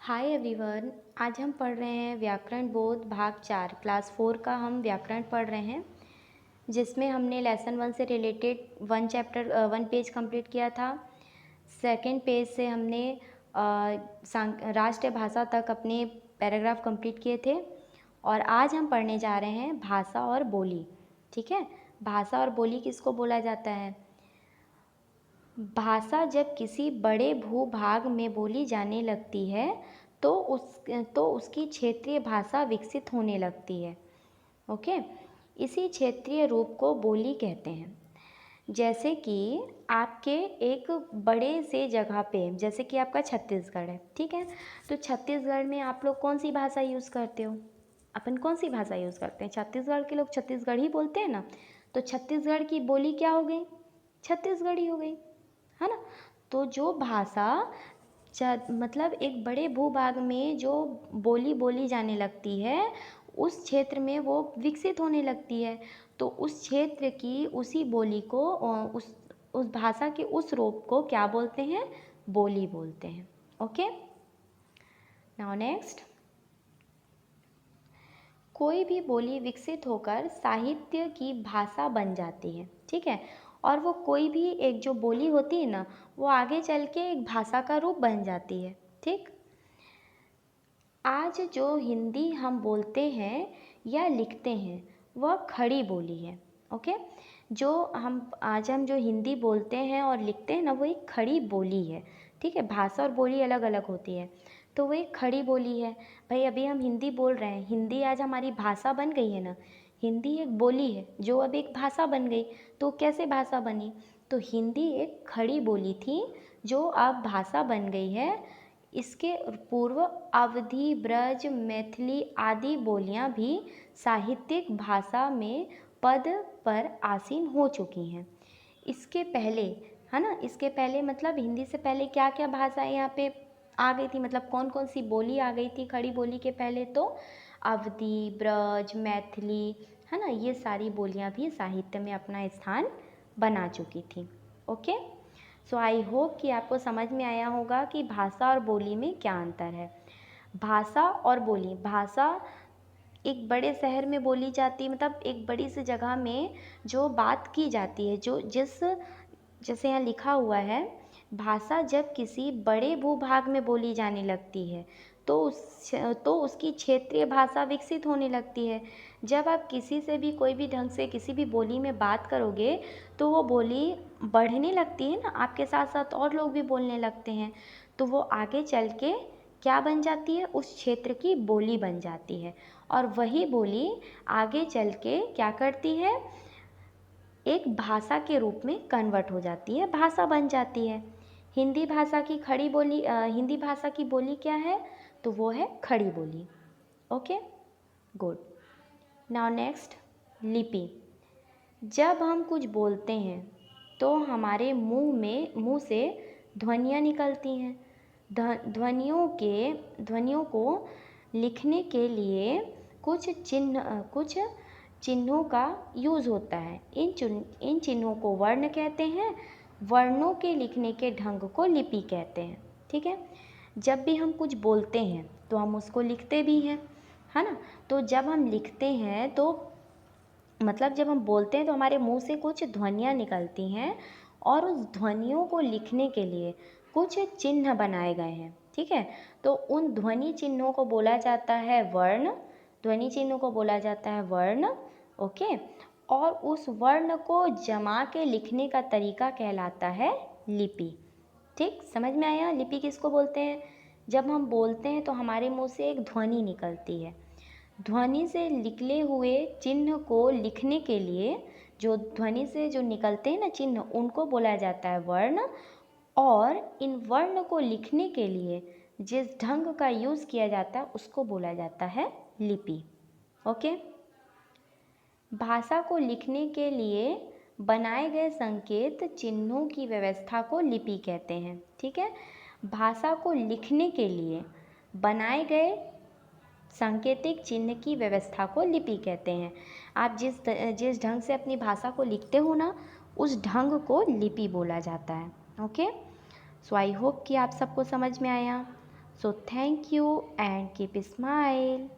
Hi everyone. आज हम पढ़ रहे हैं व्याकरण बोध भाग 4 क्लास 4 का हम व्याकरण पढ़ रहे हैं, जिसमें हमने लेसन 1 से रिलेटेड 1 पेज कंप्लीट किया था। सेकंड पेज से हमने राष्ट्रीय भाषा तक अपने पैराग्राफ कंप्लीट किए थे और आज हम पढ़ने जा रहे हैं भाषा और बोली। ठीक है, भाषा और बोली किसको बोला जाता है? भाषा जब किसी बड़े भूभाग में बोली जाने लगती है तो उसकी क्षेत्रीय भाषा विकसित होने लगती है। ओके, इसी क्षेत्रीय रूप को बोली कहते हैं। जैसे कि आपके एक बड़े से जगह पे, जैसे कि आपका छत्तीसगढ़ है, ठीक है, तो छत्तीसगढ़ में आप लोग कौन सी भाषा यूज़ करते हो? अपन कौन सी भाषा यूज़ करते हैं? छत्तीसगढ़ के लोग छत्तीसगढ़ी बोलते हैं ना, तो छत्तीसगढ़ की बोली क्या हो गई? छत्तीसगढ़ी हो गई, है ना। तो जो भाषा मतलब एक बड़े भूभाग में जो बोली जाने लगती है, उस क्षेत्र में वो विकसित होने लगती है। तो उस क्षेत्र की उसी बोली को उस भाषा के उस रूप को क्या बोलते हैं? बोली बोलते हैं। Okay, now next. कोई भी बोली विकसित होकर साहित्य की भाषा बन जाती है, ठीक है। और वो कोई भी एक जो बोली होती है ना, वो आगे चल के एक भाषा का रूप बन जाती है। ठीक, आज जो हिंदी हम बोलते हैं या लिखते हैं वह खड़ी बोली है। ओके, जो हम जो हिंदी बोलते हैं और लिखते हैं ना, वो एक खड़ी बोली है। ठीक है, भाषा और बोली अलग अलग होती है, तो वो एक खड़ी बोली है। भाई अभी हम हिंदी बोल रहे हैं, हिंदी आज हमारी भाषा बन गई है ना। हिंदी एक बोली है जो अब एक भाषा बन गई। तो कैसे भाषा बनी? तो हिंदी एक खड़ी बोली थी जो अब भाषा बन गई है। इसके पूर्व अवधी, ब्रज, मैथिली आदि बोलियां भी साहित्यिक भाषा में पद पर आसीन हो चुकी हैं। इसके पहले, है ना, इसके पहले मतलब हिंदी से पहले क्या क्या भाषाएं यहाँ पे आ गई थी, मतलब कौन कौन सी बोली आ गई थी खड़ी बोली के पहले? तो अवधी, ब्रज, मैथिली, है ना, ये सारी बोलियां भी साहित्य में अपना स्थान बना चुकी थी। ओके, सो आई होप कि आपको समझ में आया होगा कि भाषा और बोली में क्या अंतर है। भाषा और बोली, भाषा एक बड़े शहर में बोली जाती है, मतलब एक बड़ी सी जगह में जो बात की जाती है, जो जैसे यहाँ लिखा हुआ है, भाषा जब किसी बड़े भूभाग में बोली जाने लगती है तो उसकी क्षेत्रीय भाषा विकसित होने लगती है। जब आप किसी से भी कोई भी ढंग से किसी भी बोली में बात करोगे तो वो बोली बढ़ने लगती है ना, आपके साथ साथ और लोग भी बोलने लगते हैं, तो वो आगे चल के क्या बन जाती है? उस क्षेत्र की बोली बन जाती है। और वही बोली आगे चल के क्या करती है? एक भाषा के रूप में कन्वर्ट हो जाती है, भाषा बन जाती है। हिंदी भाषा की खड़ी बोली हिंदी भाषा की बोली क्या है? तो वो है खड़ी बोली। Okay, good. नाउ नेक्स्ट, लिपि। जब हम कुछ बोलते हैं तो हमारे मुंह से ध्वनियाँ निकलती हैं। ध्वनियों को लिखने के लिए कुछ चिन्हों का यूज़ होता है। इन चिन्हों को वर्ण कहते हैं। वर्णों के लिखने के ढंग को लिपि कहते हैं। ठीक है, जब भी हम कुछ बोलते हैं तो हम उसको लिखते भी हैं, है ना। तो जब हम लिखते हैं तो मतलब जब हम बोलते हैं तो हमारे मुंह से कुछ ध्वनियाँ निकलती हैं और उस ध्वनियों को लिखने के लिए कुछ चिन्ह बनाए गए हैं। ठीक है, तो उन ध्वनि चिन्हों को बोला जाता है वर्ण। ध्वनि चिन्हों को बोला जाता है वर्ण। ओके, और उस वर्ण को जमा के लिखने का तरीका कहलाता है लिपि। ठीक, समझ में आया लिपि किसको बोलते हैं? जब हम बोलते हैं तो हमारे मुंह से एक ध्वनि निकलती है। ध्वनि से निकले हुए चिन्ह को लिखने के लिए, जो ध्वनि से जो निकलते हैं ना चिन्ह, उनको बोला जाता है वर्ण। और इन वर्ण को लिखने के लिए जिस ढंग का यूज़ किया जाता है उसको बोला जाता है लिपि। ओके, भाषा को लिखने के लिए बनाए गए संकेत चिन्हों की व्यवस्था को लिपि कहते हैं। ठीक है, भाषा को लिखने के लिए बनाए गए सांकेतिक चिन्ह की व्यवस्था को लिपि कहते हैं। आप जिस ढंग से अपनी भाषा को लिखते हो ना, उस ढंग को लिपि बोला जाता है। ओके, सो आई होप कि आप सबको समझ में आया। So thank you and keep smile.